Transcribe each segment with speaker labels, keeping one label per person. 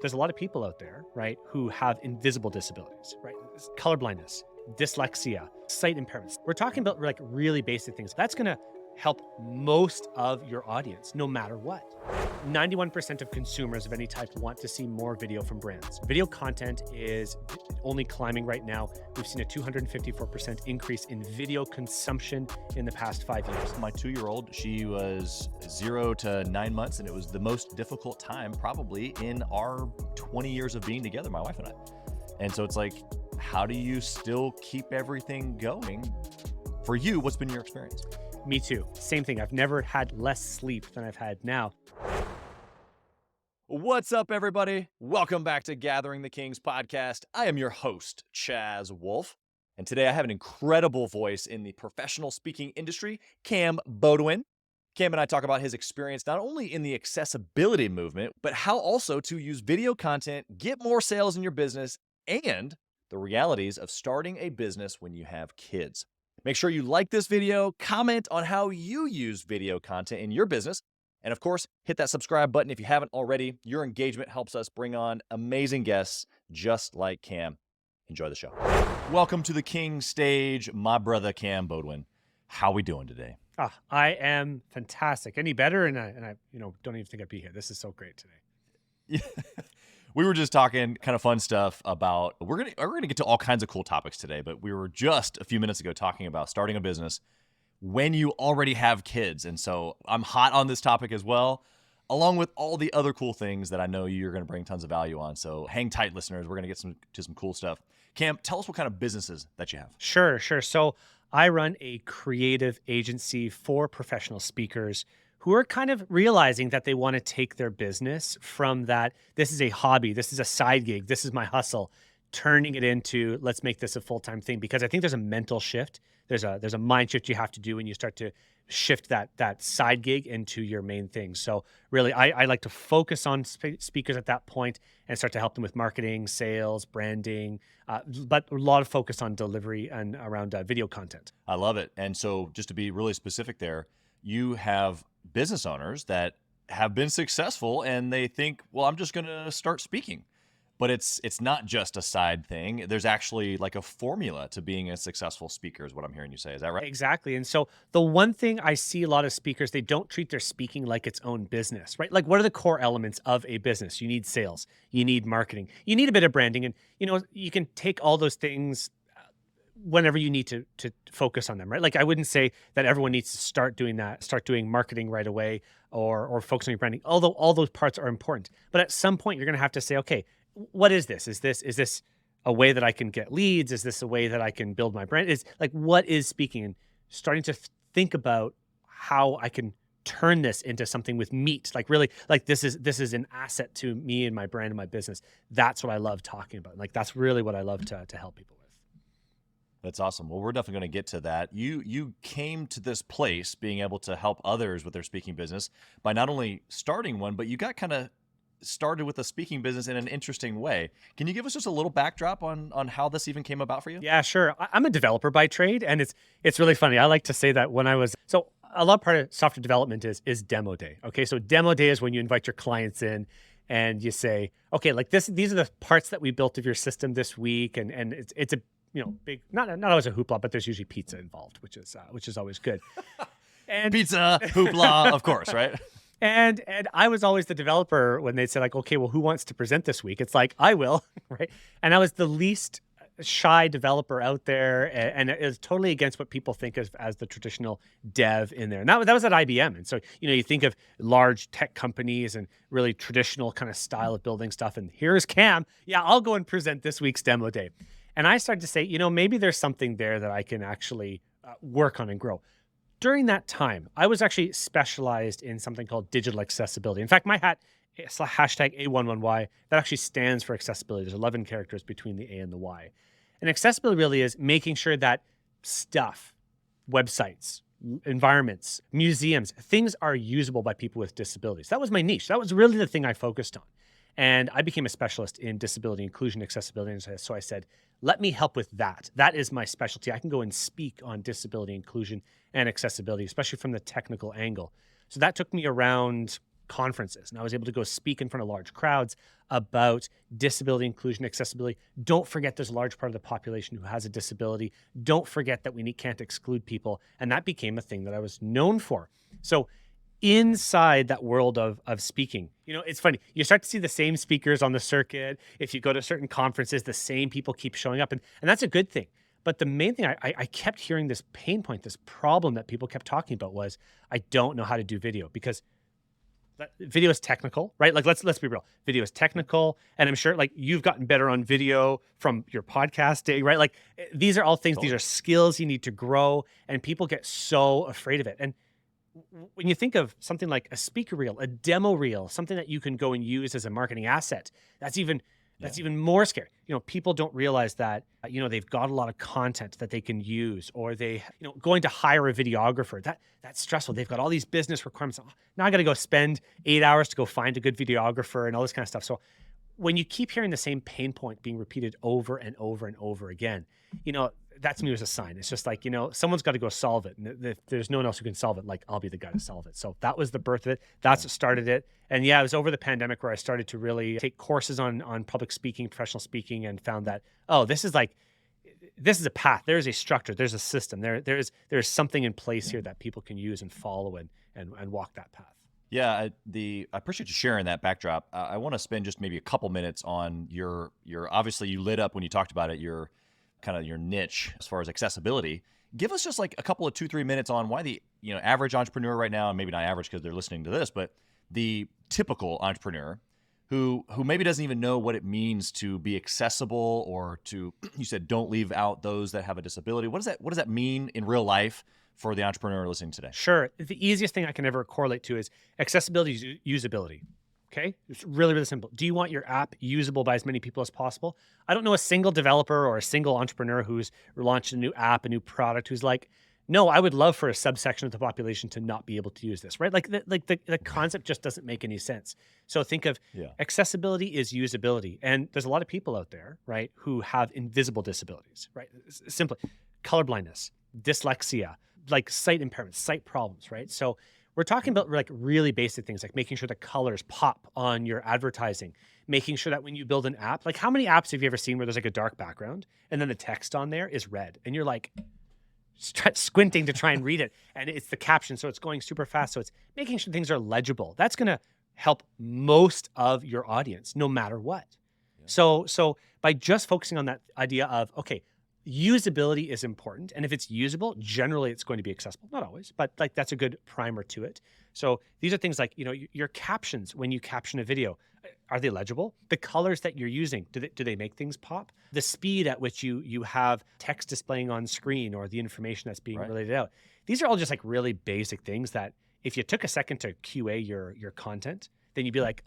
Speaker 1: There's a lot of people out there, right, who have invisible disabilities, right? Colorblindness, dyslexia, sight impairments. We're talking about like really basic things. That's going to help most of your audience, no matter what. 91% of consumers of any type want to see more video from brands. Video content is only climbing right now. We've seen a 254% increase in video consumption in the past 5 years.
Speaker 2: My 2-year-old, she was 0 to 9 months, and it was the most difficult time probably in our 20 years of being together, my wife and I. And so it's like, how do you still keep everything going? For you, what's been your experience?
Speaker 1: Me too. Same thing. I've never had less sleep than I've had now.
Speaker 2: What's up, everybody? Welcome back to Gathering the Kings podcast. I am your host, Chaz Wolfe. And today I have an incredible voice in the professional speaking industry, Cam Beaudoin. Cam and I talk about his experience not only in the accessibility movement, but how also to use video content, get more sales in your business, and the realities of starting a business when you have kids. Make sure you like this video, comment on how you use video content in your business, and of course, hit that subscribe button if you haven't already. Your engagement helps us bring on amazing guests just like Cam. Enjoy the show. Welcome to the King stage, my brother Cam Beaudoin. How we doing today?
Speaker 1: I am fantastic. Any better? And I don't even think I'd be here. This is so great today.
Speaker 2: Yeah. We were just talking kind of fun stuff about, we're gonna get to all kinds of cool topics today, but we were just a few minutes ago talking about starting a business when you already have kids. And so I'm hot on this topic as well, along with all the other cool things that I know you're going to bring tons of value on. So hang tight, listeners. We're going to get to some cool stuff. Cam, tell us what kind of businesses that you have.
Speaker 1: Sure. So I run a creative agency for professional speakers who are kind of realizing that they want to take their business from that, this is a hobby, this is a side gig, this is my hustle, turning it into, let's make this a full-time thing. Because I think there's a mental shift. There's a mind shift you have to do when you start to shift that side gig into your main thing. So really, I like to focus on speakers at that point and start to help them with marketing, sales, branding, but a lot of focus on delivery and around video content.
Speaker 2: I love it. And so just to be really specific there, you have business owners that have been successful and they think, well, I'm just going to start speaking. But it's not just a side thing. There's actually like a formula to being a successful speaker is what I'm hearing you say. Is that right?
Speaker 1: Exactly. And so the one thing I see a lot of speakers, they don't treat their speaking like its own business, right? Like, what are the core elements of a business? You need sales, you need marketing, you need a bit of branding. And, you can take all those things whenever you need to focus on them, right? Like, I wouldn't say that everyone needs to start doing that, start doing marketing right away or focus on your branding, although all those parts are important. But at some point, you're going to have to say, okay, what is this? Is this a way that I can get leads? Is this a way that I can build my brand? Is like, what is speaking? And starting to think about how I can turn this into something with meat. Like, really, like this is an asset to me and my brand and my business. That's what I love talking about. Like, that's really what I love to help people with.
Speaker 2: That's awesome. Well, we're definitely going to get to that. You came to this place being able to help others with their speaking business by not only starting one, but you got kind of started with a speaking business in an interesting way. Can you give us just a little backdrop on how this even came about for you?
Speaker 1: Yeah, sure. I'm a developer by trade, and it's really funny. I like to say that when I was a lot part of software development is demo day. Okay, so demo day is when you invite your clients in and you say, okay, like these are the parts that we built of your system this week, and it's a big not always a hoopla, but there's usually pizza involved, which is always good.
Speaker 2: And pizza hoopla, of course, right?
Speaker 1: And I was always the developer when they'd say, like, okay, well, who wants to present this week? It's like, I will, right? And I was the least shy developer out there, and it was totally against what people think of as the traditional dev in there. And that was at IBM. And so, you think of large tech companies and really traditional kind of style of building stuff. And here's Cam. Yeah, I'll go and present this week's demo day. And I started to say, maybe there's something there that I can actually work on and grow. During that time, I was actually specialized in something called digital accessibility. In fact, my hat is hashtag A11Y. That actually stands for accessibility. There's 11 characters between the A and the Y. And accessibility really is making sure that stuff, websites, environments, museums, things are usable by people with disabilities. That was my niche. That was really the thing I focused on. And I became a specialist in disability inclusion, accessibility. And so I said, let me help with that. That is my specialty. I can go and speak on disability inclusion and accessibility, especially from the technical angle. So that took me around conferences, and I was able to go speak in front of large crowds about disability, inclusion, accessibility. Don't forget there's a large part of the population who has a disability. Don't forget that can't exclude people. And that became a thing that I was known for. So inside that world of speaking, it's funny. You start to see the same speakers on the circuit. If you go to certain conferences, the same people keep showing up. And that's a good thing. But the main thing I kept hearing this pain point, this problem that people kept talking about was, I don't know how to do video because video is technical, right? Like, let's be real. Video is technical. And I'm sure like you've gotten better on video from your podcast day, right? Like these are all things, these are skills you need to grow, and people get so afraid of it. And when you think of something like a speaker reel, a demo reel, something that you can go and use as a marketing asset, that's even more scary. People don't realize that, they've got a lot of content that they can use, or they, going to hire a videographer, that's stressful. They've got all these business requirements. Oh, now I got to go spend 8 hours to go find a good videographer and all this kind of stuff. So when you keep hearing the same pain point being repeated over and over and over again, that to me was a sign. It's just like, someone's got to go solve it. And if there's no one else who can solve it, like I'll be the guy to solve it. So that was the birth of it. That's what started it. And yeah, it was over the pandemic where I started to really take courses on public speaking, professional speaking, and found that, this is a path. There's a structure. There's a system. There's something in place here that people can use and follow and walk that path.
Speaker 2: Yeah, I appreciate you sharing that backdrop. I want to spend just maybe a couple minutes on your obviously you lit up when you talked about it, your kind of your niche as far as accessibility. Give us just like a couple of 2-3 minutes on why the average entrepreneur right now, and maybe not average because they're listening to this, but the typical entrepreneur who maybe doesn't even know what it means to be accessible, or to, you said, don't leave out those that have a disability. What does that mean in real life for the entrepreneur listening today?
Speaker 1: Sure. The easiest thing I can ever correlate to is accessibility, usability. Okay. It's really, really simple. Do you want your app usable by as many people as possible? I don't know a single developer or a single entrepreneur who's launched a new app, a new product, who's like, no, I would love for a subsection of the population to not be able to use this, right? Like the concept just doesn't make any sense. So think of accessibility is usability. And there's a lot of people out there, right, who have invisible disabilities, right? Simply colorblindness, dyslexia, like sight impairments, sight problems, right? So we're talking about like really basic things, like making sure the colors pop on your advertising, making sure that when you build an app, like how many apps have you ever seen where there's like a dark background and then the text on there is red and you're like squinting to try and read it, and it's the caption, so it's going super fast. So it's making sure things are legible. That's going to help most of your audience, no matter what. Yeah. So by just focusing on that idea of, okay, usability is important. And if it's usable, generally it's going to be accessible. Not always, but like that's a good primer to it. So these are things like, your captions when you caption a video. Are they legible? The colors that you're using, do they make things pop? The speed at which you have text displaying on screen, or the information that's being related out. These are all just like really basic things that if you took a second to QA your content, then you'd be like,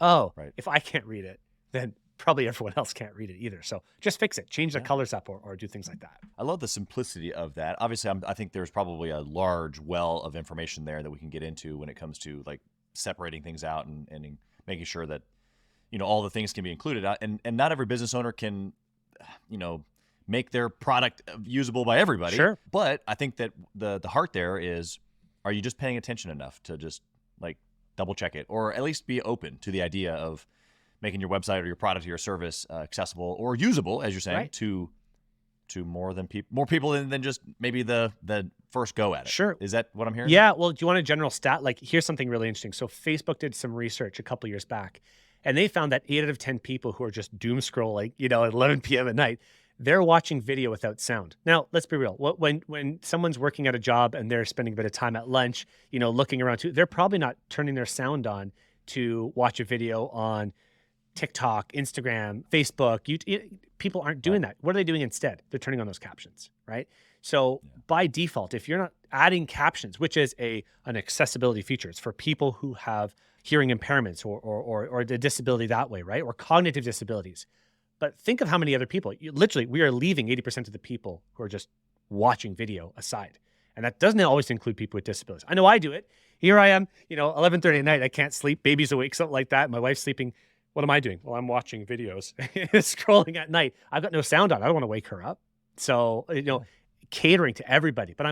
Speaker 1: if I can't read it, then probably everyone else can't read it either. So just fix it, change the colors up, or do things like that.
Speaker 2: I love the simplicity of that. Obviously, I think there's probably a large well of information there that we can get into when it comes to like separating things out and making sure that, all the things can be included. And not every business owner can, make their product usable by everybody.
Speaker 1: Sure.
Speaker 2: But I think that the heart there is, are you just paying attention enough to just like double check it, or at least be open to the idea of making your website or your product or your service accessible or usable, as you're saying, to more people than just maybe the first go at it.
Speaker 1: Sure.
Speaker 2: Is that what I'm hearing?
Speaker 1: Yeah. Well, do you want a general stat? Like, here's something really interesting. So Facebook did some research a couple years back, and they found that 8 out of 10 people who are just doom scrolling, at 11 p.m. at night, they're watching video without sound. Now, let's be real. When someone's working at a job and they're spending a bit of time at lunch, looking around too, they're probably not turning their sound on to watch a video on TikTok, Instagram, Facebook. People aren't doing that. What are they doing instead? They're turning on those captions, right? So by default, if you're not adding captions, which is an accessibility feature, it's for people who have hearing impairments or the disability that way, right? Or cognitive disabilities. But think of how many other people, literally, we are leaving 80% of the people who are just watching video aside. And that doesn't always include people with disabilities. I know I do it. Here I am, 11:30 at night. I can't sleep. Baby's awake, something like that. My wife's sleeping. What am I doing? Well, I'm watching videos, scrolling at night. I've got no sound on. I don't want to wake her up. So, catering to everybody. But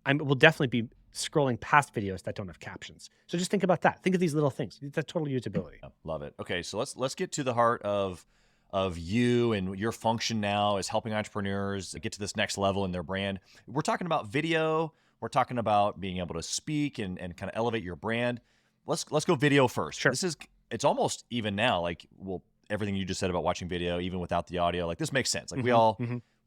Speaker 1: I will definitely be scrolling past videos that don't have captions. So just think about that. Think of these little things. That's total usability.
Speaker 2: Love it. Okay, so let's get to the heart of you and your function now is helping entrepreneurs get to this next level in their brand. We're talking about video. We're talking about being able to speak and kind of elevate your brand. Let's go video first.
Speaker 1: Sure.
Speaker 2: It's almost even now like, well, everything you just said about watching video, even without the audio, like this makes sense. Like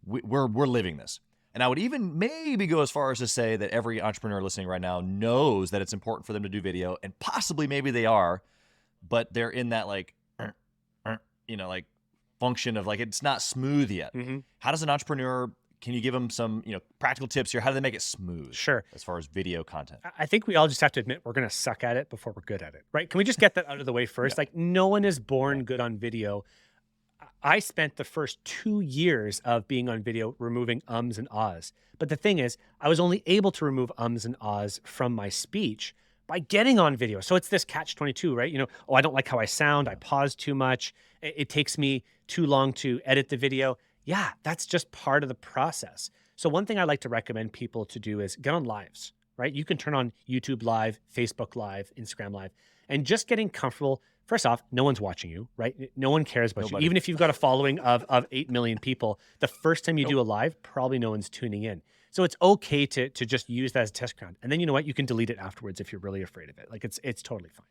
Speaker 2: we're living this. And I would even maybe go as far as to say that every entrepreneur listening right now knows that it's important for them to do video, and possibly maybe they are, but they're in that like, like function of like, it's not smooth yet. How does an entrepreneur, can you give them some, practical tips here? How do they make it smooth?
Speaker 1: Sure.
Speaker 2: As far as video content?
Speaker 1: I think we all just have to admit we're going to suck at it before we're good at it, right? Can we just get that out of the way first? Like no one is born good on video. I spent the first 2 years of being on video removing ums and ahs. But the thing is, I was only able to remove ums and ahs from my speech by getting on video. So it's this catch-22, right? I don't like how I sound. I pause too much. It takes me too long to edit the video. Yeah, that's just part of the process. So one thing I like to recommend people to do is get on lives, right? You can turn on YouTube Live, Facebook Live, Instagram Live, and just getting comfortable. First off, no one's watching you, right? No one cares about you. Even if you've got a following of 8 million people, the first time you do a live, probably no one's tuning in. So it's okay to just use that as a test ground. And then you know what? You can delete it afterwards if you're really afraid of it. Like it's totally fine.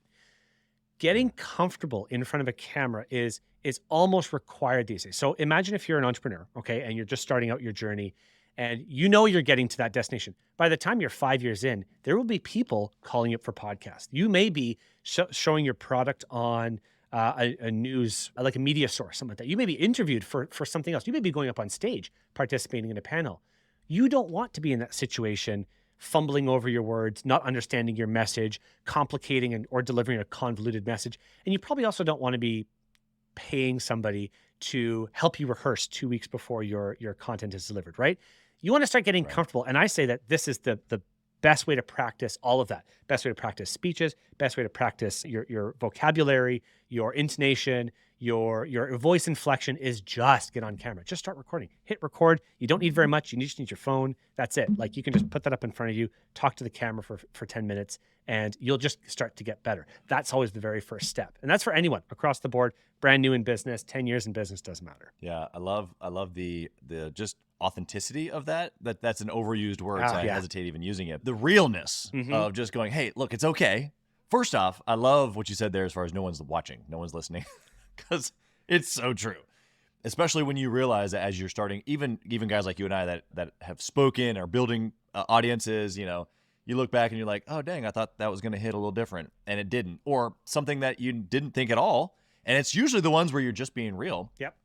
Speaker 1: Getting comfortable in front of a camera is almost required these days. So imagine if you're an entrepreneur, okay, and you're just starting out your journey and you're getting to that destination. By the time you're 5 years in, there will be people calling you up for podcasts. You may be showing your product on a news, like a media source, something like that. You may be interviewed for something else. You may be going up on stage, participating in a panel. You don't want to be in that situation, fumbling over your words, not understanding your message, complicating or delivering a convoluted message. And you probably also don't want to be paying somebody to help you rehearse 2 weeks before your content is delivered, right? You want to start getting comfortable. And I say that this is the best way to practice all of that. Best way to practice speeches, best way to practice your vocabulary, your intonation, your voice inflection is just get on camera. Just start recording. Hit record. You don't need very much. You just need your phone. That's it. Like you can just put that up in front of you, talk to the camera for 10 minutes, and you'll just start to get better. That's always the very first step. And that's for anyone across the board, brand new in business, 10 years in business, doesn't matter.
Speaker 2: Yeah, I love the just authenticity of that. That's an overused word, so I hesitate even using it. The realness of just going, hey, look, it's okay. First off, I love what you said there as far as no one's watching, no one's listening, because it's so true. Especially when you realize that as you're starting, even guys like you and I that have spoken or building audiences, you look back and you're like, oh, dang, I thought that was going to hit a little different, and it didn't. Or something that you didn't think at all, and it's usually the ones where you're just being real.
Speaker 1: Yep.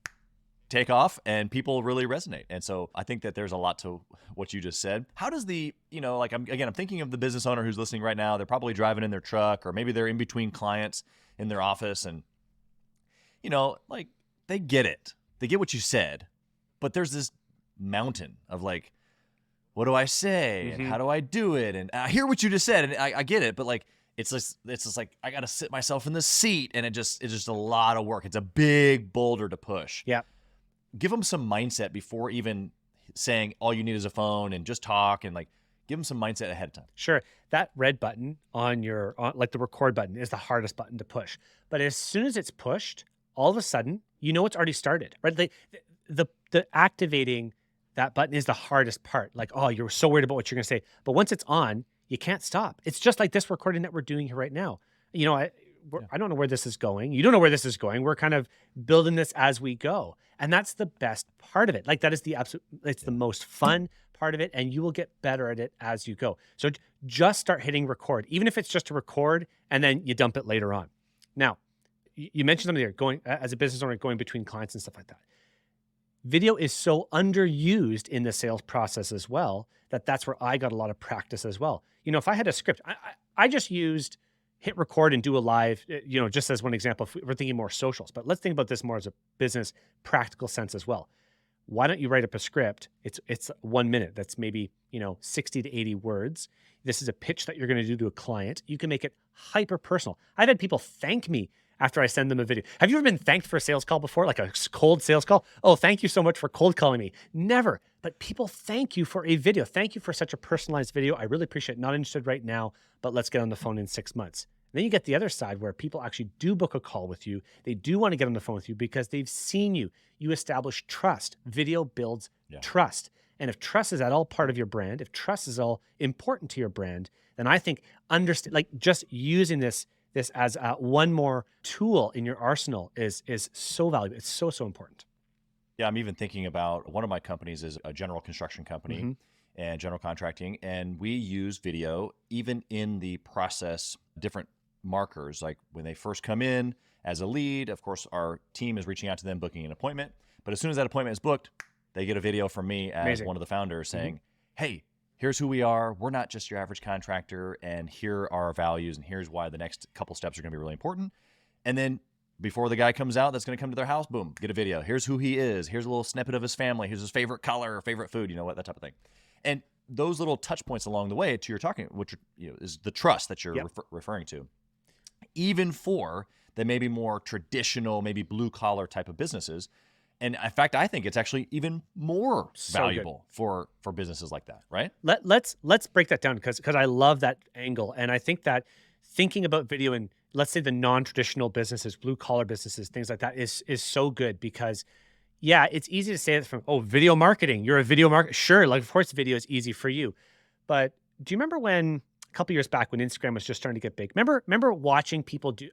Speaker 2: Take off and people really resonate. And so I think that there's a lot to what you just said. How does I'm thinking of the business owner who's listening right now. They're probably driving in their truck, or maybe they're in between clients in their office, and they get it. They get what you said, but there's this mountain of like, what do I say? And how do I do it? And I hear what you just said, and I get it, but it's just like I got to sit myself in the seat, and it's just a lot of work. It's a big boulder to push.
Speaker 1: Yeah.
Speaker 2: Give them some mindset before even saying all you need is a phone and just talk, and give them some mindset ahead of time. Sure.
Speaker 1: That red button on like the record button is the hardest button to push. But as soon as it's pushed, all of a sudden, it's already started, right? The activating that button is the hardest part. Like, oh, you're so worried about what you're going to say. But once it's on, you can't stop. It's just like this recording that we're doing here right now. I don't know where this is going. You don't know where this is going. We're kind of building this as we go. And that's the best part of it. Like that is it's the most fun part of it. And you will get better at it as you go. So just start hitting record, even if it's just to record and then you dump it later on. Now, you mentioned something there, going as a business owner, going between clients and stuff like that. Video is so underused in the sales process as well, that's where I got a lot of practice as well. If I had a script, I just used hit record and do a live, just as one example, if we're thinking more socials, but let's think about this more as a business practical sense as well. Why don't you write up a script? It's 1 minute. That's maybe, 60 to 80 words. This is a pitch that you're going to do to a client. You can make it hyper personal. I've had people thank me after I send them a video. Have you ever been thanked for a sales call before? Like a cold sales call? Oh, thank you so much for cold calling me. Never. but people thank you for a video. Thank you for such a personalized video. I really appreciate it. Not interested right now, but let's get on the phone in 6 months. And then you get the other side where people actually do book a call with you. They do want to get on the phone with you because they've seen you. You establish trust. Video builds trust. And if trust is at all part of your brand, if trust is all important to your brand, then I think just using this as one more tool in your arsenal is so valuable. It's so important.
Speaker 2: Yeah, I'm even thinking about one of my companies is a general construction company
Speaker 1: Mm-hmm.
Speaker 2: and general contracting, and we use video even in the process, different markers. Like when they first come in as a lead, of course, our team is reaching out to them, booking an appointment. But as soon as that appointment is booked, they get a video from me as
Speaker 1: Amazing.
Speaker 2: one of the founders
Speaker 1: Mm-hmm.
Speaker 2: saying, hey, here's who we are. We're not just your average contractor, and here are our values, and here's why the next couple steps are going to be really important. And then before the guy comes out that's going to come to their house, boom, get a video. Here's who he is. Here's a little snippet of his family. Here's his favorite color, favorite food, that type of thing. And those little touch points along the way to your talking, which is the trust that you're referring to, even for the maybe more traditional, maybe blue collar type of businesses. And in fact, I think it's actually even more valuable for businesses like that, right?
Speaker 1: Let's break that down because I love that angle. And I think that thinking about video in, let's say, the non-traditional businesses, blue collar businesses, things like that is so good because it's easy to say it from, video marketing. You're a video marketer. Sure. Like, of course, video is easy for you. But do you remember when a couple years back when Instagram was just starting to get big? Remember watching people do,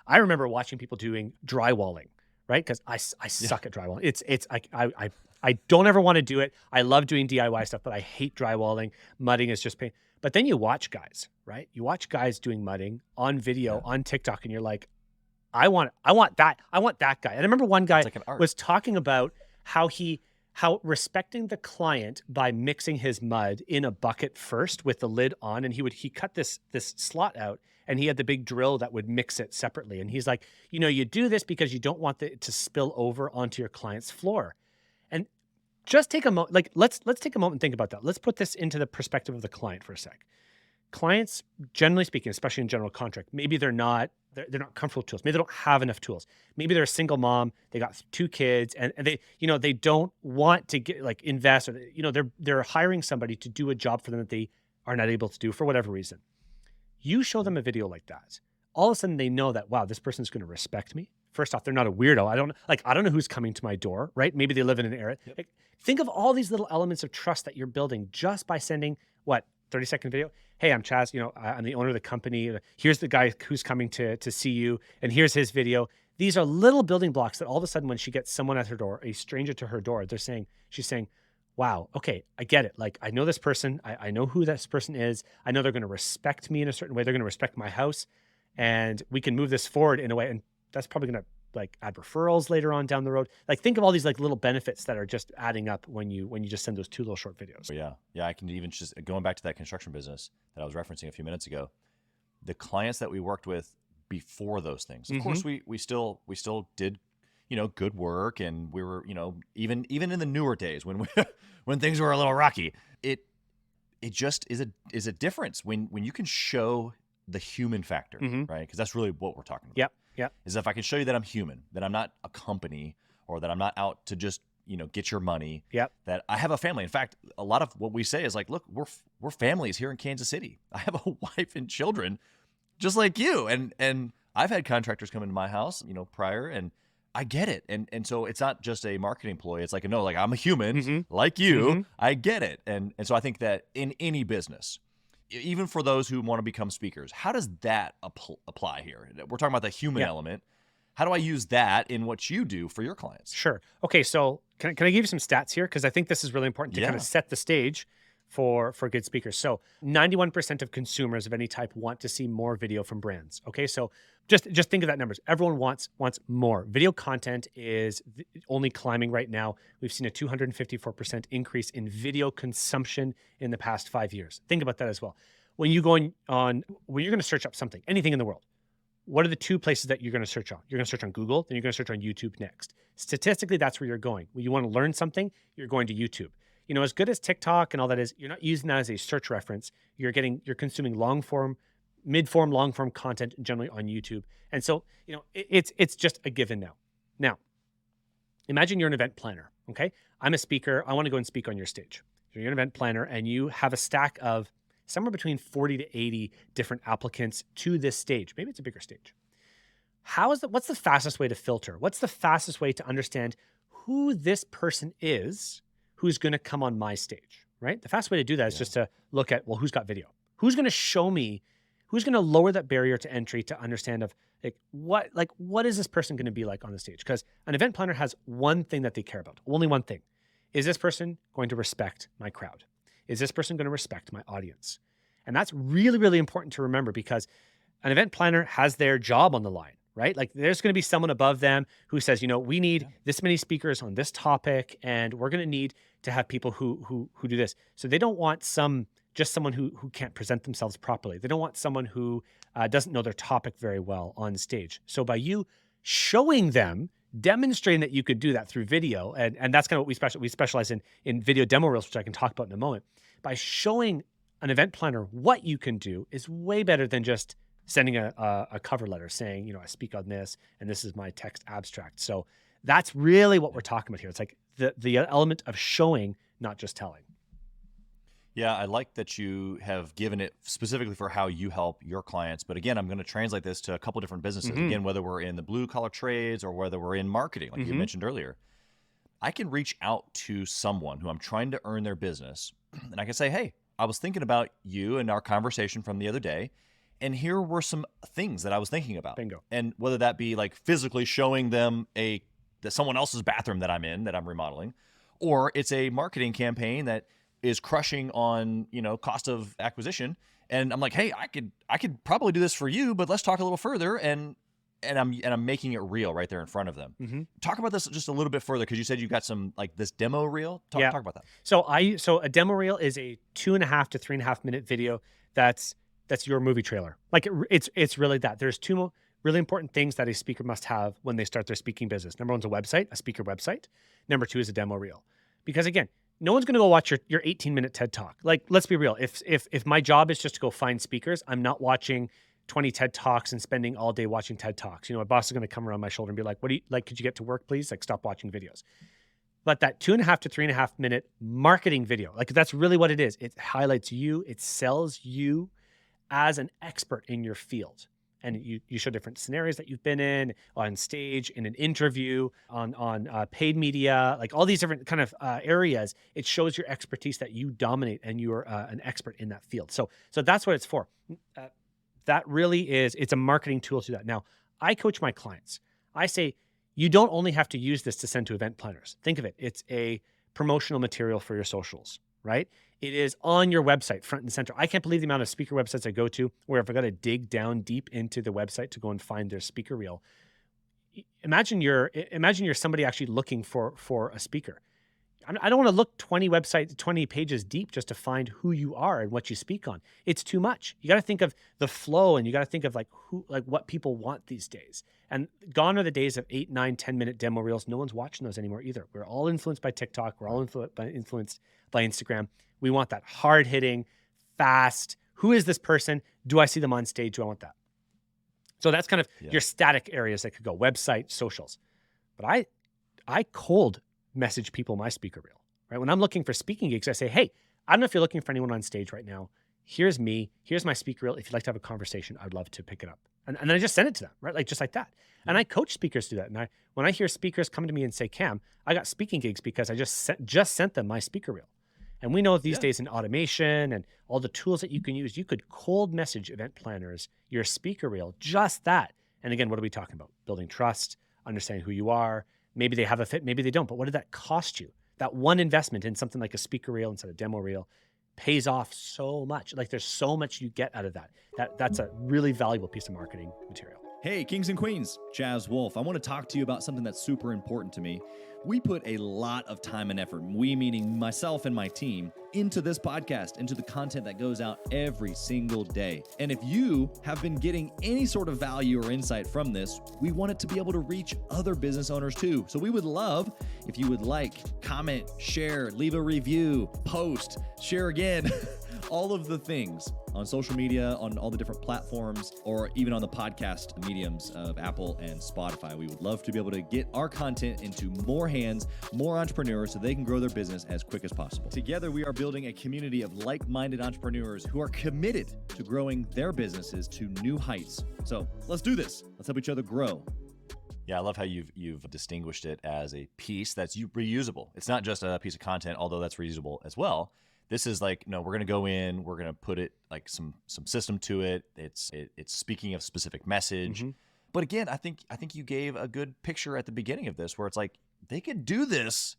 Speaker 1: I remember watching people doing drywalling, right? Because I suck at drywalling. It's I don't ever want to do it. I love doing DIY stuff, but I hate drywalling. Mudding is just pain. But then you watch guys, right? You watch guys doing mudding on video on TikTok, and you're like, I want that guy. And I remember one guy was talking about how respecting the client by mixing his mud in a bucket first with the lid on, and he cut this slot out, and he had the big drill that would mix it separately. And he's like, you do this because you don't want it to spill over onto your client's floor. And just take a moment, let's take a moment and think about that. Let's put this into the perspective of the client for a sec. Clients, generally speaking, especially in general contract, maybe they're not comfortable with tools. Maybe they don't have enough tools. Maybe they're a single mom. They got 2 kids, and they they don't want to get invest, or they're hiring somebody to do a job for them that they are not able to do for whatever reason. You show them a video like that, all of a sudden they know that, wow, this person's going to respect me. First off, they're not a weirdo. I don't know who's coming to my door, right? Maybe they live in an area. Think of all these little elements of trust that you're building just by sending 30-second video. Hey, I'm Chaz. I'm the owner of the company. Here's the guy who's coming to see you, and here's his video. These are little building blocks that all of a sudden, when she gets someone at her door, a stranger to her door, she's saying, wow, okay, I get it. Like, I know this person. I know who this person is. I know they're going to respect me in a certain way. They're going to respect my house, and we can move this forward in a way. And that's probably going to add referrals later on down the road. Think of all these little benefits that are just adding up when you just send those 2 little short videos.
Speaker 2: Yeah. I can even just going back to that construction business that I was referencing a few minutes ago. The clients that we worked with before those things, of course, we still did good work, and we were even in the newer days when when things were a little rocky. It just is a difference when you can show the human factor, right? Because that's really what we're talking about.
Speaker 1: Yep.
Speaker 2: Is if I can show you that I'm human, that I'm not a company, or that I'm not out to just get your money.
Speaker 1: Yep.
Speaker 2: That I have a family. In fact, a lot of what we say is look, we're families here in Kansas City. I have a wife and children, just like you. And I've had contractors come into my house, prior, and I get it. And so it's not just a marketing ploy. It's I'm a human like you. I get it. And so I think that in any business, even for those who want to become speakers, how does that apply here? We're talking about the human element. How do I use that in what you do for your clients?
Speaker 1: Sure. Okay, so can I give you some stats here? Because I think this is really important to kind of set the stage for good speakers. So 91% of consumers of any type want to see more video from brands. Okay, so just think of that numbers. Everyone wants more. Video content is only climbing right now. We've seen a 254% increase in video consumption in the past 5 years. Think about that as well. When you're going to search up something, anything in the world, what are the 2 places that you're going to search on? You're going to search on Google, then you're going to search on YouTube next. Statistically, that's where you're going. When you want to learn something, you're going to YouTube. As good as TikTok and all that is, you're not using that as a search reference. You're consuming long form, mid form, long form content generally on YouTube. And so, it's just a given now. Now, Imagine you're an event planner, okay? I'm a speaker. I want to go and speak on your stage. So you're an event planner and you have a stack of somewhere between 40 to 80 different applicants to this stage. Maybe it's a bigger stage. What's the fastest way to filter? What's the fastest way to understand who this person is who's going to come on my stage, right? The fast way to do that is just to look at, well, who's got video? Who's going to show me, who's going to lower that barrier to entry to understand of what is this person going to be like on the stage? Because an event planner has one thing that they care about, only one thing. Is this person going to respect my crowd? Is this person going to respect my audience? And that's really, really important to remember because an event planner has their job on the line, right? Like there's going to be someone above them who says, we need this many speakers on this topic, and we're going to need to have people who do this. So they don't want just someone who can't present themselves properly. They don't want someone who doesn't know their topic very well on stage. So by you showing them, demonstrating that you could do that through video, and that's kind of what we specialize in video demo reels, which I can talk about in a moment. By showing an event planner what you can do is way better than just sending a cover letter saying, I speak on this and this is my text abstract. So that's really what we're talking about here. It's like the element of showing, not just telling.
Speaker 2: Yeah, I like that you have given it specifically for how you help your clients. But again, I'm going to translate this to a couple different businesses. Again, whether we're in the blue collar trades or whether we're in marketing, like you mentioned earlier, I can reach out to someone who I'm trying to earn their business. And I can say, hey, I was thinking about you and our conversation from the other day. And here were some things that I was thinking about.
Speaker 1: Bingo.
Speaker 2: And whether that be like physically showing them that someone else's bathroom that I'm in, that I'm remodeling, or it's a marketing campaign that is crushing on, cost of acquisition. And I'm like, hey, I could probably do this for you, but let's talk a little further. And I'm making it real right there in front of them. Talk about this just a little bit further, because you said you got some like this demo reel. Talk about that.
Speaker 1: So a demo reel is a 2.5 to 3.5 minute video that's your movie trailer. Like it's really that. There's two really important things that a speaker must have when they start their speaking business. Number one's a speaker website. Number two is a demo reel. Because again, no one's going to go watch your 18-minute TED Talk. Like, let's be real. If my job is just to go find speakers, I'm not watching 20 TED Talks and spending all day watching TED Talks. My boss is going to come around my shoulder and be like, could you get to work, please? Like, stop watching videos. But that 2.5 to 3.5 minute marketing video, like that's really what it is. It highlights you. It sells you as an expert in your field. And you show different scenarios that you've been in, on stage, in an interview, on paid media, like all these different kind of areas. It shows your expertise that you dominate and you're an expert in that field. So that's what it's for. That really is, it's a marketing tool to that. Now, I coach my clients. I say, you don't only have to use this to send to event planners. Think of it. It's a promotional material for your socials, right? It is on your website, front and center. I can't believe the amount of speaker websites I go to where if I got to dig down deep into the website to go and find their speaker reel. Imagine you're somebody actually looking for a speaker. I don't want to look 20 pages deep just to find who you are and what you speak on. It's too much. You got to think of the flow, and you got to think of what people want these days. And gone are the days of 8, 9, 10-minute demo reels. No one's watching those anymore either. We're all influenced by TikTok. We're all influenced by Instagram. We want that hard-hitting, fast. Who is this person? Do I see them on stage? Do I want that? So that's kind of your static areas that could go website, socials. But I cold message people my speaker reel, right? When I'm looking for speaking gigs, I say, hey, I don't know if you're looking for anyone on stage right now. Here's me. Here's my speaker reel. If you'd like to have a conversation, I'd love to pick it up. And then I just send it to them, right? Like just like that. And I coach speakers to that. And when I hear speakers come to me and say, Cam, I got speaking gigs because I just sent them my speaker reel. And we know these days in automation and all the tools that you can use, you could cold message event planners your speaker reel, just that. And again, what are we talking about? Building trust, understanding who you are. Maybe they have a fit, maybe they don't. But what did that cost you? That one investment in something like a speaker reel instead of demo reel pays off so much. Like there's so much you get out of that. That's a really valuable piece of marketing material.
Speaker 3: Hey, kings and queens, Chaz Wolfe. I want to talk to you about something that's super important to me. We put a lot of time and effort, we meaning myself and my team, into this podcast, into the content that goes out every single day. And if you have been getting any sort of value or insight from this, we want it to be able to reach other business owners too. So we would love if you would like, comment, share, leave a review, post, share again. all of the things on social media, on all the different platforms, or even on the podcast mediums of Apple and Spotify. We would love to be able to get our content into more hands, more entrepreneurs, so they can grow their business as quick as possible. Together, we are building a community of like-minded entrepreneurs who are committed to growing their businesses to new heights. So let's do this. Let's help each other grow.
Speaker 2: Yeah, I love how you've distinguished it as a piece that's reusable. It's not just a piece of content, although that's reusable as well. This is like, no, we're going to go in, we're going to put it like some system to it. It's speaking of specific message.
Speaker 1: Mm-hmm.
Speaker 2: But again, I think you gave a good picture at the beginning of this where it's like they could do this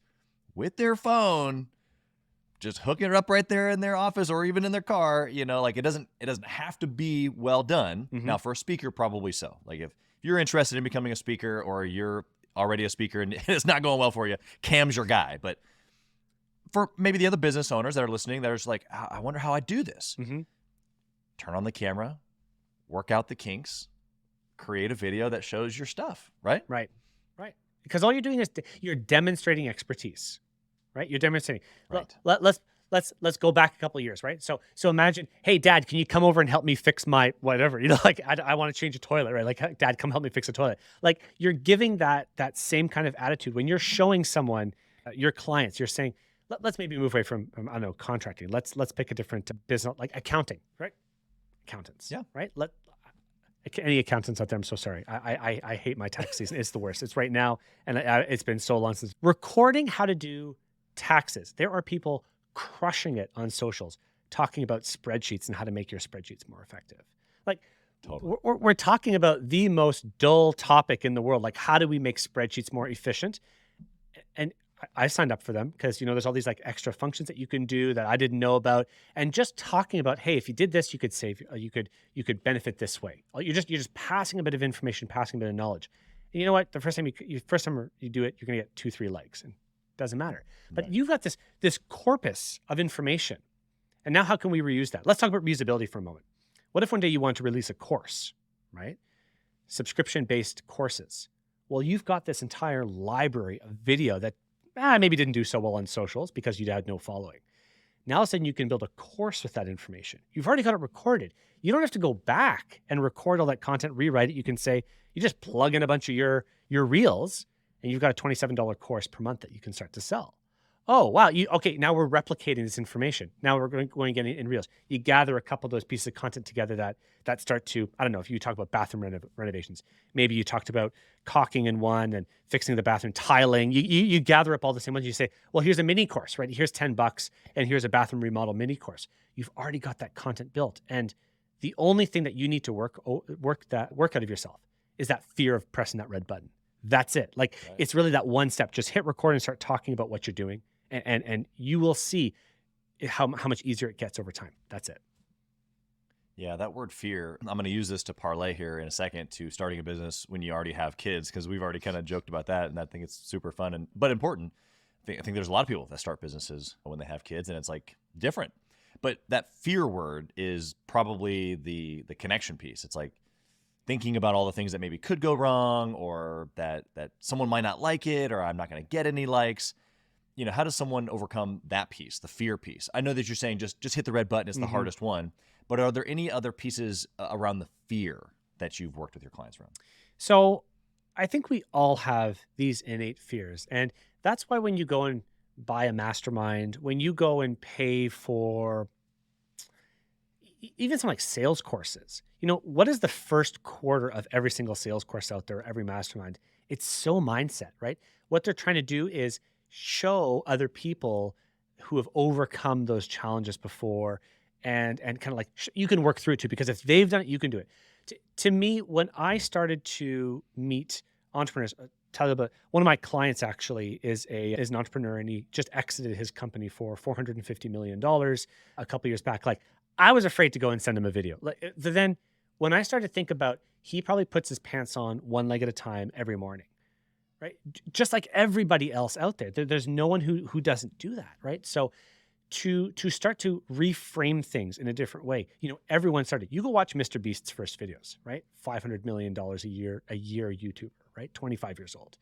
Speaker 2: with their phone, just hooking it up right there in their office or even in their car. Like it doesn't have to be well done.
Speaker 1: Mm-hmm.
Speaker 2: Now for a speaker, probably so. Like if you're interested in becoming a speaker or you're already a speaker and it's not going well for you, Cam's your guy. But for maybe the other business owners that are listening, that are just like, I wonder how I do this.
Speaker 1: Mm-hmm.
Speaker 2: Turn on the camera, work out the kinks, create a video that shows your stuff, right?
Speaker 1: Right. Because all you're doing is you're demonstrating expertise, right? You're demonstrating.
Speaker 2: Right.
Speaker 1: Let's go back a couple of years, right? So imagine, hey, Dad, can you come over and help me fix my whatever? Like I want to change a toilet, right? Like, Dad, come help me fix a toilet. Like you're giving that same kind of attitude when you're showing someone your clients. You're saying, let's maybe move away from I don't know, contracting. Let's pick a different business, like accounting, right? Accountants,
Speaker 2: yeah,
Speaker 1: right? Any accountants out there, I'm so sorry. I hate my tax season. It's the worst. It's right now, and it's been so long since recording how to do taxes. There are people crushing it on socials, talking about spreadsheets and how to make your spreadsheets more effective. Like,
Speaker 2: totally.
Speaker 1: we're talking about the most dull topic in the world. Like, how do we make spreadsheets more efficient? And I signed up for them because, there's all these like extra functions that you can do that I didn't know about. And just talking about, hey, if you did this, you could save, you could benefit this way. You're just passing a bit of information, passing a bit of knowledge. And you know what? The first time you do it, you're going to get 2-3 likes, and it doesn't matter. But
Speaker 2: Right.
Speaker 1: You've got this corpus of information. And now how can we reuse that? Let's talk about reusability for a moment. What if one day you want to release a course, right? Subscription-based courses. Well, you've got this entire library of video that maybe didn't do so well on socials because you had no following. Now all of a sudden you can build a course with that information. You've already got it recorded. You don't have to go back and record all that content, rewrite it. You can say, you just plug in a bunch of your reels and you've got a $27 course per month that you can start to sell. Oh, wow. Okay, now we're replicating this information. Now we're going to get it in reels. You gather a couple of those pieces of content together that start to, I don't know, if you talk about bathroom renovations, maybe you talked about caulking in one and fixing the bathroom, tiling. You gather up all the same ones. You say, well, here's a mini course, right? Here's $10 and here's a bathroom remodel mini course. You've already got that content built. And the only thing that you need to work out of yourself is that fear of pressing that red button. That's it. Like, right. It's really that one step. Just hit record and start talking about what you're doing. And you will see how much easier it gets over time. That's it.
Speaker 2: Yeah, that word fear, I'm going to use this to parlay here in a second to starting a business when you already have kids, because we've already kind of joked about that, and I think it's super fun but important. I think there's a lot of people that start businesses when they have kids, and it's like different. But that fear word is probably the connection piece. It's like thinking about all the things that maybe could go wrong, or that someone might not like it, or I'm not going to get any likes. How does someone overcome that piece, the fear piece? I know that you're saying just hit the red button. It's the hardest one. But are there any other pieces around the fear that you've worked with your clients around?
Speaker 1: So I think we all have these innate fears. And that's why when you go and buy a mastermind, when you go and pay for even some like sales courses, what is the first quarter of every single sales course out there, every mastermind? It's so mindset, right? What they're trying to do is show other people who have overcome those challenges before and kind of like you can work through it too, because if they've done it, you can do it. To me, when I started to meet entrepreneurs, tell you about one of my clients actually is an entrepreneur, and he just exited his company for $450 million a couple years back. Like, I was afraid to go and send him a video. Then when I started to think about, he probably puts his pants on one leg at a time every morning. Right? Just like everybody else out there. There's no one who doesn't do that, right? So to start to reframe things in a different way, everyone started. You go watch Mr. Beast's first videos, right? $500 million a year YouTuber, right? 25 years old.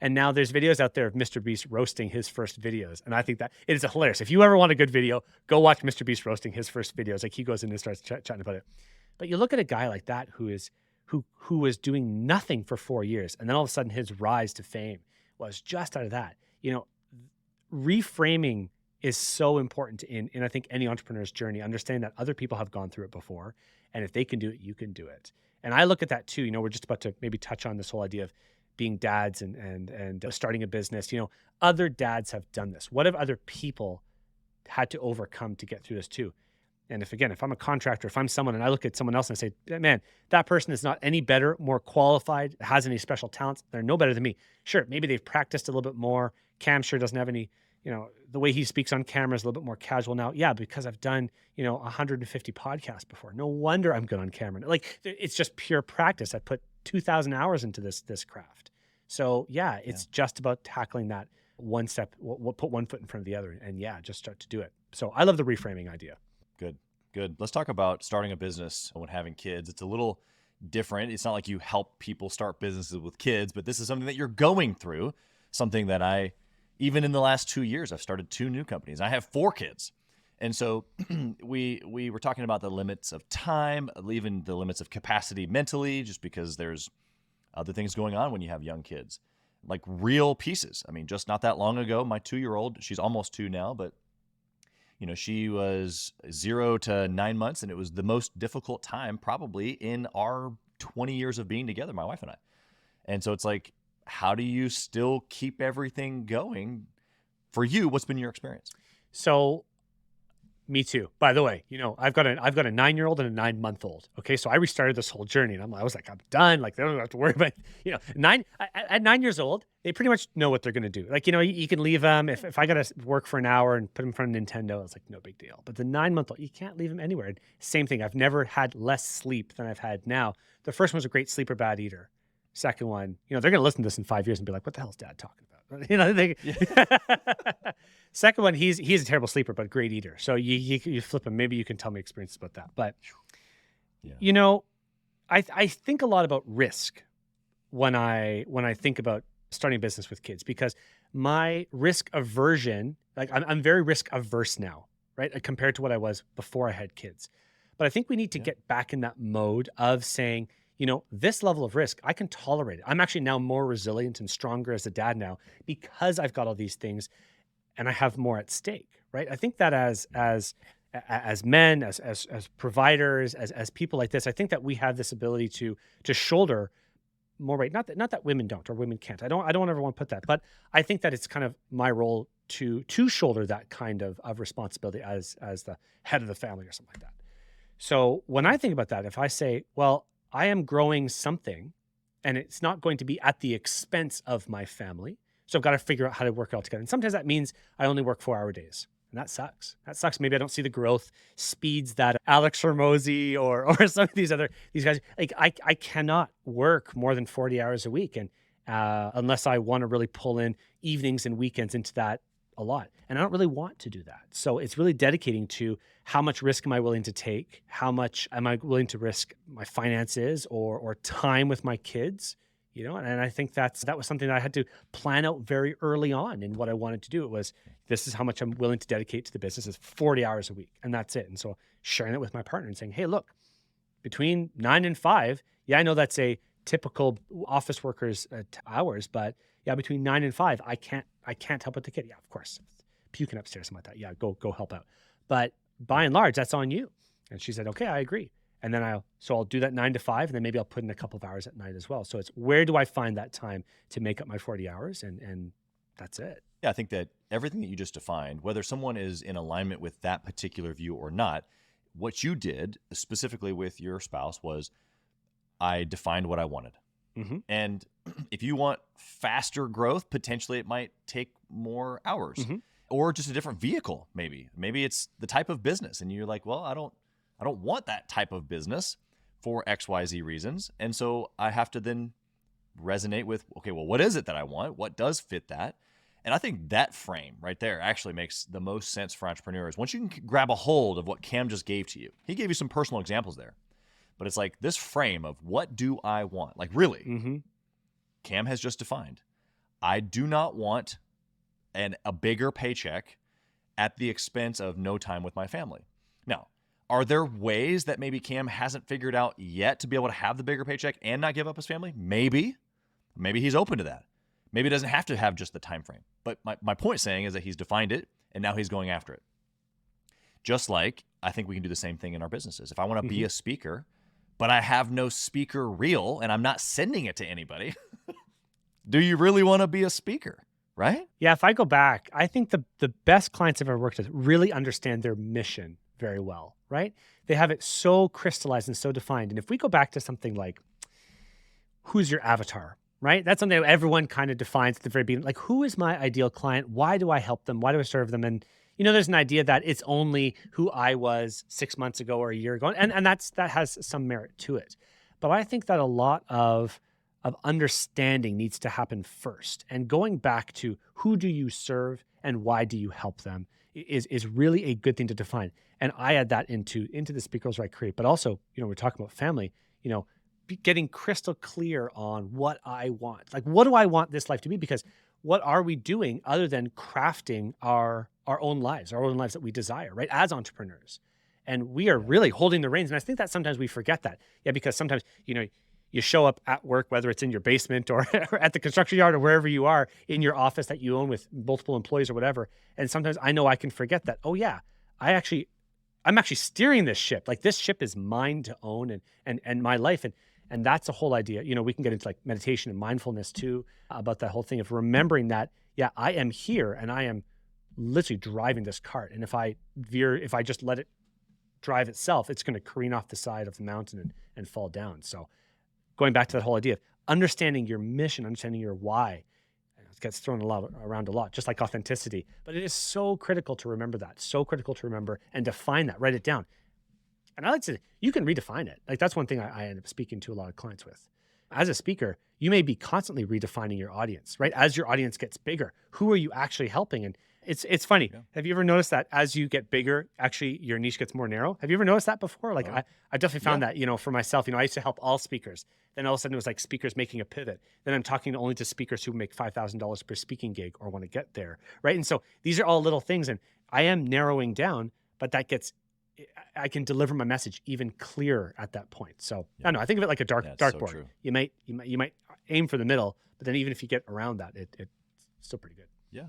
Speaker 1: And now there's videos out there of Mr. Beast roasting his first videos. And I think that it is hilarious. If you ever want a good video, go watch Mr. Beast roasting his first videos. Like he goes in and starts chatting about it. But you look at a guy like that who was doing nothing for 4 years. And then all of a sudden his rise to fame was just out of that. Reframing is so important in I think any entrepreneur's journey, understanding that other people have gone through it before. And if they can do it, you can do it. And I look at that too. We're just about to maybe touch on this whole idea of being dads and starting a business. Other dads have done this. What have other people had to overcome to get through this too? And if I'm a contractor, if I'm someone and I look at someone else and I say, man, that person is not any better, more qualified, has any special talents, they're no better than me. Sure, maybe they've practiced a little bit more. Cam sure doesn't have any, the way he speaks on camera is a little bit more casual now. Yeah, because I've done, 150 podcasts before. No wonder I'm good on camera. Like it's just pure practice. I put 2,000 hours into this craft. So yeah, it's just about tackling that one step, put one foot in front of the other and just start to do it. So I love the reframing idea.
Speaker 2: Good. Let's talk about starting a business when having kids. It's a little different. It's not like you help people start businesses with kids, but this is something that you're going through, something that even in the last 2 years, I've started 2 new companies. I have 4 kids. And so we were talking about the limits of time, even the limits of capacity mentally, just because there's other things going on when you have young kids, like real pieces. I mean, just not that long ago, my 2-year-old, she's almost 2 now, but she was 0 to 9 months, and it was the most difficult time probably in our 20 years of being together, my wife and I. And so it's like, how do you still keep everything going? For you, what's been your experience?
Speaker 1: So me too. By the way, I've got a 9-year-old and a 9-month-old. Okay. So I restarted this whole journey and I was like, I'm done. Like they don't have to worry about, at 9 years old, they pretty much know what they're going to do. Like, you can leave them. If I got to work for an hour and put them in front of Nintendo, it's like no big deal. But the 9-month-old, you can't leave them anywhere. And same thing. I've never had less sleep than I've had now. The first one's a great sleeper, bad eater. Second one, they're going to listen to this in 5 years and be like, what the hell's dad talking about? Second one, he's a terrible sleeper, but a great eater. So you flip him. Maybe you can tell me experiences about that. But, I think a lot about risk when I think about starting a business with kids, because my risk aversion, like I'm very risk averse now, right? Compared to what I was before I had kids. But I think we need to get back in that mode of saying, this level of risk, I can tolerate it. I'm actually now more resilient and stronger as a dad now because I've got all these things and I have more at stake, right? I think that as men, as providers, as people like this, I think that we have this ability to shoulder more weight. Not that women don't or women can't. I don't ever want to put that, but I think that it's kind of my role to shoulder that kind of responsibility as the head of the family or something like that. So when I think about that, if I say, well, I am growing something and it's not going to be at the expense of my family. So I've got to figure out how to work it all together. And sometimes that means I only work 4-hour days. And that sucks. Maybe I don't see the growth speeds that Alex Hormozy or some of these guys, like I cannot work more than 40 hours a week. And unless I want to really pull in evenings and weekends into that a lot. And I don't really want to do that. So it's really dedicating to how much risk am I willing to take? How much am I willing to risk my finances or time with my kids? And I think that was something that I had to plan out very early on in what I wanted to do. It was, this is how much I'm willing to dedicate to the business is 40 hours a week. And that's it. And so sharing it with my partner and saying, hey, look, between 9 and 5, I know that's a typical office worker's hours, but between 9 and 5, I can't help with the kid. Yeah, of course. Puking upstairs, something like that. Yeah, go help out. But by and large, that's on you. And she said, okay, I agree. And then I'll do that 9 to 5, and then maybe I'll put in a couple of hours at night as well. So it's where do I find that time to make up my 40 hours? And that's it.
Speaker 2: Yeah, I think that everything that you just defined, whether someone is in alignment with that particular view or not, what you did specifically with your spouse was I defined what I wanted.
Speaker 1: Mm-hmm.
Speaker 2: And if you want faster growth, potentially it might take more hours or just a different vehicle. Maybe it's the type of business and you're like, well, I don't want that type of business for XYZ reasons. And so I have to then resonate with, okay, well, what is it that I want? What does fit that? And I think that frame right there actually makes the most sense for entrepreneurs. Once you can grab a hold of what Cam just gave to you, he gave you some personal examples there, but it's like this frame of what do I want? Like really, Cam has just defined, I do not want a bigger paycheck at the expense of no time with my family. Now, are there ways that maybe Cam hasn't figured out yet to be able to have the bigger paycheck and not give up his family? Maybe. Maybe he's open to that. Maybe he doesn't have to have just the time frame. But my point saying is that he's defined it, and now he's going after it. Just like I think we can do the same thing in our businesses. If I want to be a speaker, but I have no speaker reel and I'm not sending it to anybody, do you really want to be a speaker? Right?
Speaker 1: Yeah, if I go back, I think the best clients I've ever worked with really understand their mission very well, right? They have it so crystallized and so defined. And if we go back to something like, who's your avatar, right? That's something that everyone kind of defines at the very beginning. Like, who is my ideal client? Why do I help them? Why do I serve them? And, there's an idea that it's only who I was 6 months ago or a year ago. And that has some merit to it. But I think that a lot of understanding needs to happen first. And going back to who do you serve and why do you help them is really a good thing to define. And I add that into the speakers I create. But also, we're talking about family, getting crystal clear on what I want. Like, what do I want this life to be? Because what are we doing other than crafting our own lives that we desire, right? As entrepreneurs. And we are really holding the reins. And I think that sometimes we forget that. Yeah, because sometimes, you show up at work, whether it's in your basement or at the construction yard or wherever you are, in your office that you own with multiple employees or whatever. And sometimes I know I can forget that, oh yeah, I'm actually steering this ship. Like, this ship is mine to own and my life. And that's the whole idea. We can get into like meditation and mindfulness too, about that whole thing of remembering that, yeah, I am here and I am literally driving this cart. And if I just let it drive itself, it's going to careen off the side of the mountain and fall down. So going back to that whole idea of understanding your mission, understanding your why, it gets thrown around a lot, just like authenticity. But it is so critical to remember that, so critical to remember and define that, write it down. And I like to say, you can redefine it. Like, that's one thing I end up speaking to a lot of clients with. As a speaker, you may be constantly redefining your audience, right? As your audience gets bigger, who are you actually helping? And it's funny. Yeah. Have you ever noticed that as you get bigger, actually your niche gets more narrow? Have you ever noticed that before? Like, I definitely found that, for myself, I used to help all speakers. Then all of a sudden it was like speakers making a pivot. Then I'm talking only to speakers who make $5,000 per speaking gig or want to get there, right? And so these are all little things, and I am narrowing down, but I can deliver my message even clearer at that point. So I don't know. I think of it like a dartboard. So you might aim for the middle, but then even if you get around that, it's still pretty good.
Speaker 2: Yeah.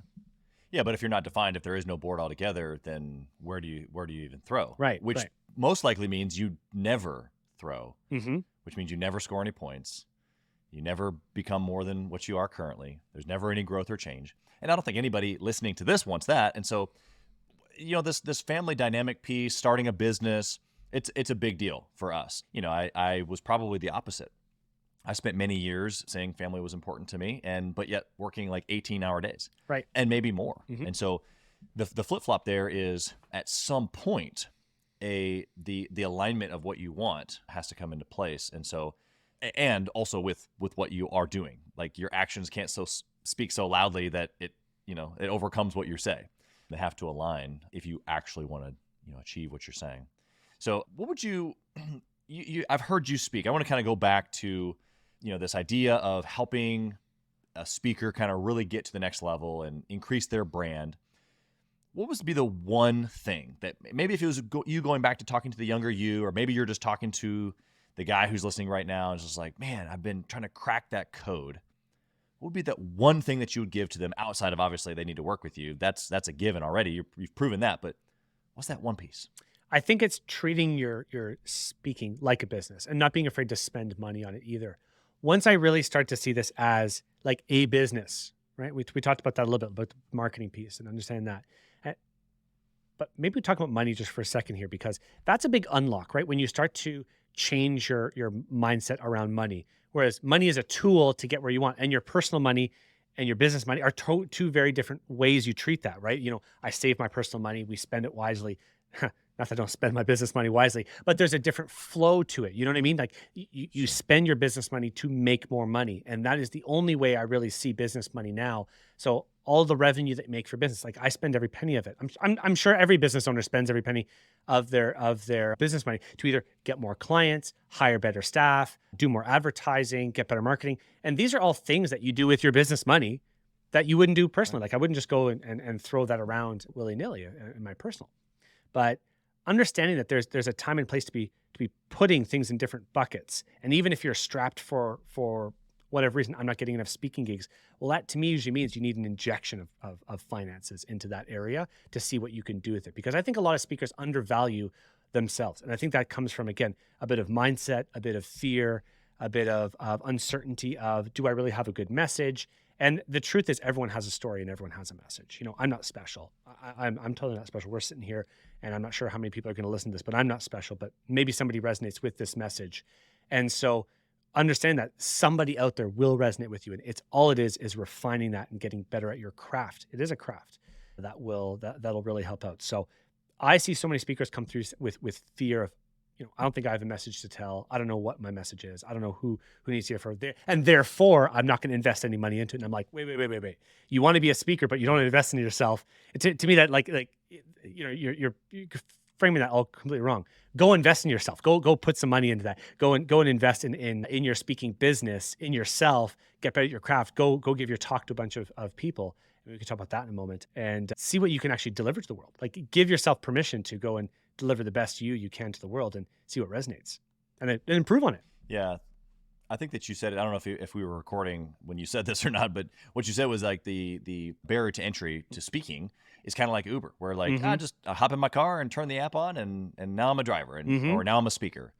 Speaker 2: Yeah, but if you're not defined, if there is no board altogether, then where do you even throw?
Speaker 1: Right.
Speaker 2: Which most likely means you never throw, which means you never score any points. You never become more than what you are currently. There's never any growth or change. And I don't think anybody listening to this wants that. And so, this family dynamic piece, starting a business, it's a big deal for us. I was probably the opposite. I spent many years saying family was important to me, but yet working like 18-hour days,
Speaker 1: right,
Speaker 2: and maybe more. And so, the flip flop there is at some point, the alignment of what you want has to come into place. And so, and also with what you are doing, like your actions can't speak so loudly that it overcomes what you say. They have to align if you actually want to achieve what you're saying. So, what would you I've heard you speak. I want to kind of go back to this idea of helping a speaker kind of really get to the next level and increase their brand. What would be the one thing that maybe if it was you going back to talking to the younger you, or maybe you're just talking to the guy who's listening right now and just like, man, I've been trying to crack that code. What would be that one thing that you would give to them outside of, obviously, they need to work with you? That's a given already. You've proven that. But what's that one piece?
Speaker 1: I think it's treating your speaking like a business and not being afraid to spend money on it either. Once I really start to see this as like a business, right? We talked about that a little bit, about the marketing piece and understanding that. But maybe we talk about money just for a second here, because that's a big unlock, right? When you start to change your mindset around money, whereas money is a tool to get where you want, and your personal money and your business money are two very different ways you treat that, right? I save my personal money, we spend it wisely. Not that I don't spend my business money wisely, but there's a different flow to it. You know what I mean? Like you spend your business money to make more money. And that is the only way I really see business money now. So all the revenue that you make for business, like I spend every penny of it. I'm sure every business owner spends every penny of their business money to either get more clients, hire better staff, do more advertising, get better marketing. And these are all things that you do with your business money that you wouldn't do personally. Like I wouldn't just go and throw that around willy-nilly in my personal. But understanding that there's a time and place to be putting things in different buckets. And even if you're strapped for whatever reason, I'm not getting enough speaking gigs. Well, that to me usually means you need an injection of finances into that area to see what you can do with it. Because I think a lot of speakers undervalue themselves. And I think that comes from, again, a bit of mindset, a bit of fear, a bit of uncertainty of, do I really have a good message? And the truth is everyone has a story and everyone has a message. You know, I'm not special. I'm totally not special. We're sitting here and I'm not sure how many people are going to listen to this, but I'm not special, but maybe somebody resonates with this message. And so understand that somebody out there will resonate with you. And it's all it is refining that and getting better at your craft. It is a craft that'll really help out. So I see so many speakers come through with fear of, you know, I don't think I have a message to tell. I don't know what my message is. I don't know who needs to hear from there. And therefore, I'm not going to invest any money into it. And I'm like, wait. You want to be a speaker, but you don't invest in yourself. To me, that like you know, you're framing that all completely wrong. Go invest in yourself. Go put some money into that. Go and invest in your speaking business, in yourself. Get better at your craft. Go give your talk to a bunch of people. We can talk about that in a moment and see what you can actually deliver to the world. Like give yourself permission to go and deliver the best you can to the world and see what resonates and then improve on it.
Speaker 2: Yeah. I think that you said it. I don't know if we were recording when you said this or not, but what you said was like the barrier to entry to speaking is kind of like Uber, where like I hop in my car and turn the app on and now I'm a driver and or now I'm a speaker.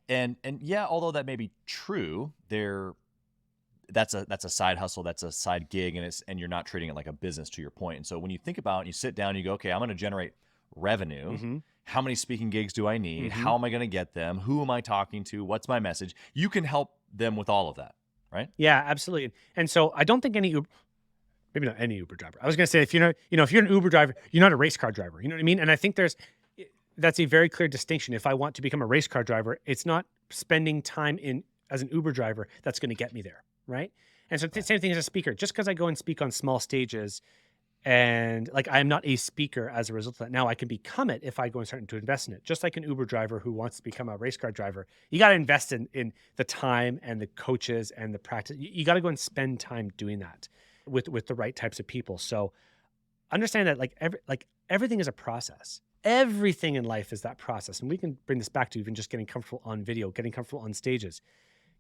Speaker 2: And yeah, although that may be true, that's a side hustle, that's a side gig, and you're not treating it like a business, to your point. And so when you think about and you sit down and you go, okay, I'm going to generate revenue. How many speaking gigs do I need? How am I going to get them? Who am I talking to? What's my message? You can help them with all of that, right?
Speaker 1: Yeah, absolutely. And so I don't think maybe not any Uber driver. I was going to say, if you're an Uber driver, you're not a race car driver. You know what I mean? And I think that's a very clear distinction. If I want to become a race car driver, it's not spending time as an Uber driver that's going to get me there, right? And so same thing as a speaker. Just because I go and speak on small stages, and like I'm not a speaker as a result of that. Now I can become it if I go and start to invest in it. Just like an Uber driver who wants to become a race car driver, you got to invest in the time and the coaches and the practice. You got to go and spend time doing that with the right types of people. So understand that everything is a process. Everything in life is that process. And we can bring this back to even just getting comfortable on video, getting comfortable on stages.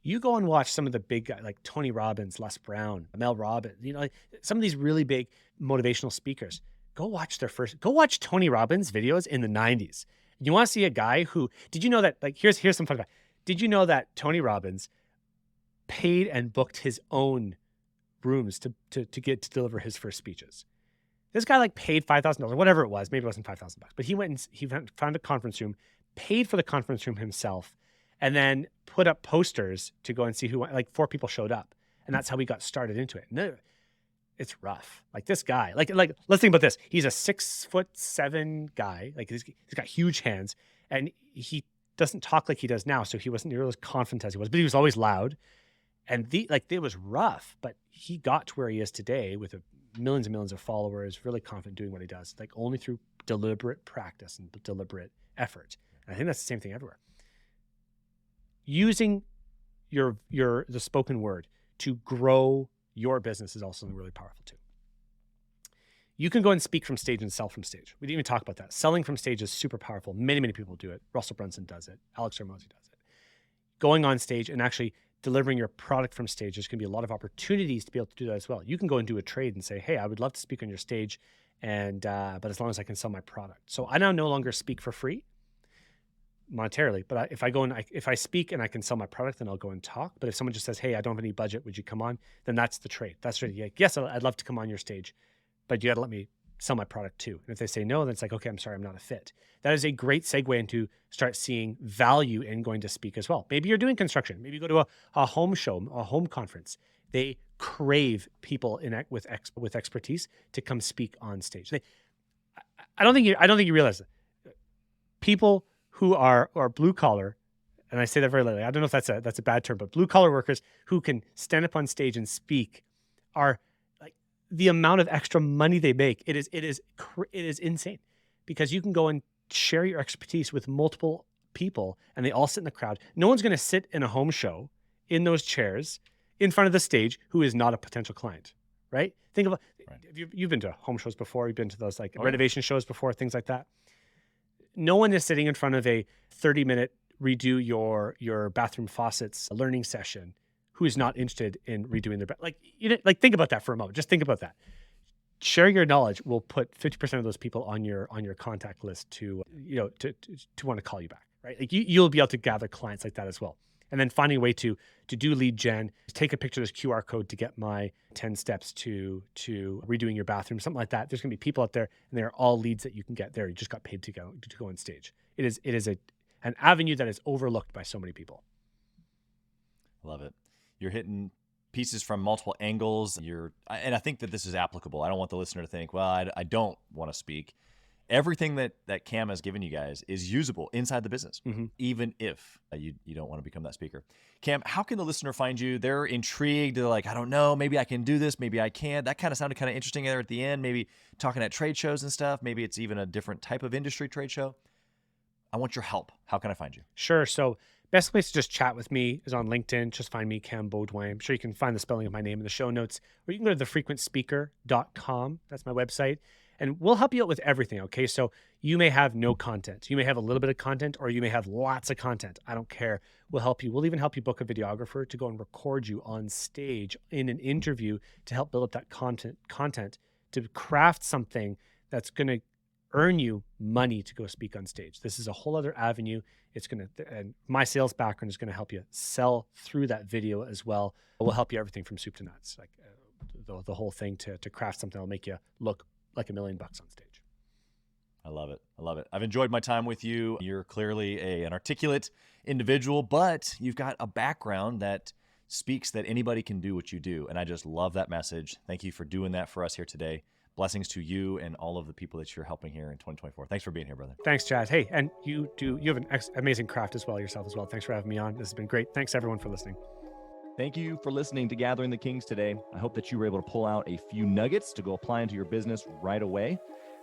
Speaker 1: You go and watch some of the big guys like Tony Robbins, Les Brown, Mel Robbins, like some of these really big motivational speakers. Go watch Tony Robbins videos in the 90s. You want to see a guy who, did you know that, like, here's some fun fact. Did you know that Tony Robbins paid and booked his own rooms to deliver his first speeches? This guy like paid $5,000, whatever it was. Maybe it wasn't $5,000, but he found a conference room, paid for the conference room himself, and then put up posters to go and see who, like 4 people showed up. And that's how we got started into it. And it's rough. Like this guy, like let's think about this. He's a 6'7" guy. Like he's got huge hands and he doesn't talk like he does now. So he wasn't nearly as confident as he was, but he was always loud. And it was rough, but he got to where he is today with millions and millions of followers, really confident doing what he does, like only through deliberate practice and deliberate effort. And I think that's the same thing everywhere. Using the spoken word to grow your business is also something really powerful too. You can go and speak from stage and sell from stage. We didn't even talk about that. Selling from stage is super powerful. Many, many people do it. Russell Brunson does it. Alex Hormozi does it. Going on stage and actually delivering your product from stage, there's going to be a lot of opportunities to be able to do that as well. You can go and do a trade and say, hey, I would love to speak on your stage, and but as long as I can sell my product. So I now no longer speak for free monetarily, but if I speak and I can sell my product, then I'll go and talk. But if someone just says, hey, I don't have any budget, would you come on? Then that's the trade. That's really, like, yes, I'd love to come on your stage, but you got to let me sell my product too. And if they say no, then it's like, okay, I'm sorry, I'm not a fit. That is a great segue into start seeing value in going to speak as well. Maybe you're doing construction. Maybe you go to a home show, a home conference. They crave people with expertise to come speak on stage. I don't think you realize that. People who are blue collar, and I say that very lightly. I don't know if that's a bad term, but blue collar workers who can stand up on stage and speak are like the amount of extra money they make. It is insane, because you can go and share your expertise with multiple people, and they all sit in the crowd. No one's going to sit in a home show in those chairs in front of the stage who is not a potential client, right? Think about,
Speaker 2: Right.
Speaker 1: you've been to home shows before, you've been to those like
Speaker 2: Oh, yeah.
Speaker 1: renovation shows before, things like that. No one is sitting in front of a 30-minute redo your bathroom faucets learning session who is not interested in redoing their like, like think about that for a moment. Just think about that. Share your knowledge will put 50% of those people on your contact list to want to call you back, right? Like you'll be able to gather clients like that as well. And then finding a way to do lead gen, take a picture of this QR code to get my 10 steps to redoing your bathroom, something like that. There's going to be people out there, and they're all leads that you can get there. You just got paid to go on stage. It is an avenue that is overlooked by so many people.
Speaker 2: Love it. You're hitting pieces from multiple angles. And I think that this is applicable. I don't want the listener to think, well, I don't want to speak. Everything that Cam has given you guys is usable inside the business, even if you don't want to become that speaker. Cam, how can the listener find you? They're intrigued. They're like, I don't know, maybe I can do this, maybe I can't. That kind of sounded kind of interesting there at the end, maybe talking at trade shows and stuff. Maybe it's even a different type of industry trade show. I want your help. How can I find you?
Speaker 1: Sure. So best place to just chat with me is on LinkedIn. Just find me, Cam Beaudoin. I'm sure you can find the spelling of my name in the show notes, or you can go to thefrequentspeaker.com. That's my website. And we'll help you out with everything, okay? So you may have no content. You may have a little bit of content, or you may have lots of content. I don't care. We'll help you. We'll even help you book a videographer to go and record you on stage in an interview to help build up that content to craft something that's going to earn you money to go speak on stage. This is a whole other avenue. It's going to, and my sales background is going to help you sell through that video as well. We'll help you everything from soup to nuts, like the whole thing to craft something that'll make you look like $1 million on stage.
Speaker 2: I love it. I love it. I've enjoyed my time with you. You're clearly an articulate individual, but you've got a background that speaks that anybody can do what you do. And I just love that message. Thank you for doing that for us here today. Blessings to you and all of the people that you're helping here in 2024. Thanks for being here, brother.
Speaker 1: Thanks, Chaz. Hey, and you have an amazing craft as well yourself as well. Thanks for having me on. This has been great. Thanks everyone for listening.
Speaker 3: Thank you for listening to Gathering the Kings today. I hope that you were able to pull out a few nuggets to go apply into your business right away.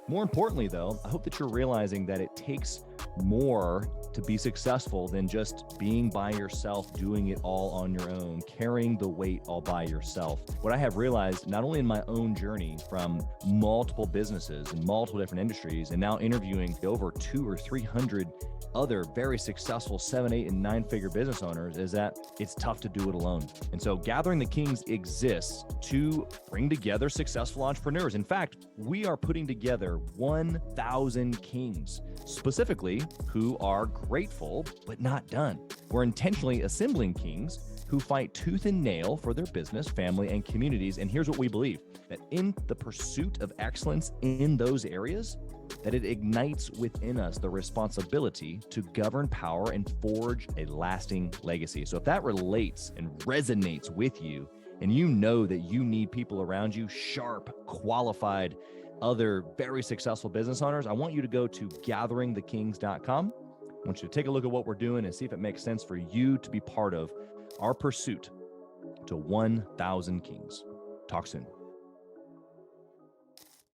Speaker 3: More importantly, though, I hope that you're realizing that it takes more to be successful than just being by yourself, doing it all on your own, carrying the weight all by yourself. What I have realized, not only in my own journey from multiple businesses and multiple different industries, and now interviewing over 200 or 300 other very successful 7, 8, and 9-figure business owners, is that it's tough to do it alone. And so Gathering the Kings exists to bring together successful entrepreneurs. In fact, we are putting together 1,000 kings, specifically who are grateful but not done. We're intentionally assembling kings who fight tooth and nail for their business, family, and communities. And here's what we believe, that in the pursuit of excellence in those areas, that it ignites within us the responsibility to govern power and forge a lasting legacy. So if that relates and resonates with you, and you know that you need people around you, sharp, qualified, other very successful business owners, I want you to go to gatheringthekings.com. I want you to take a look at what we're doing and see if it makes sense for you to be part of our pursuit to 1,000 kings. Talk soon.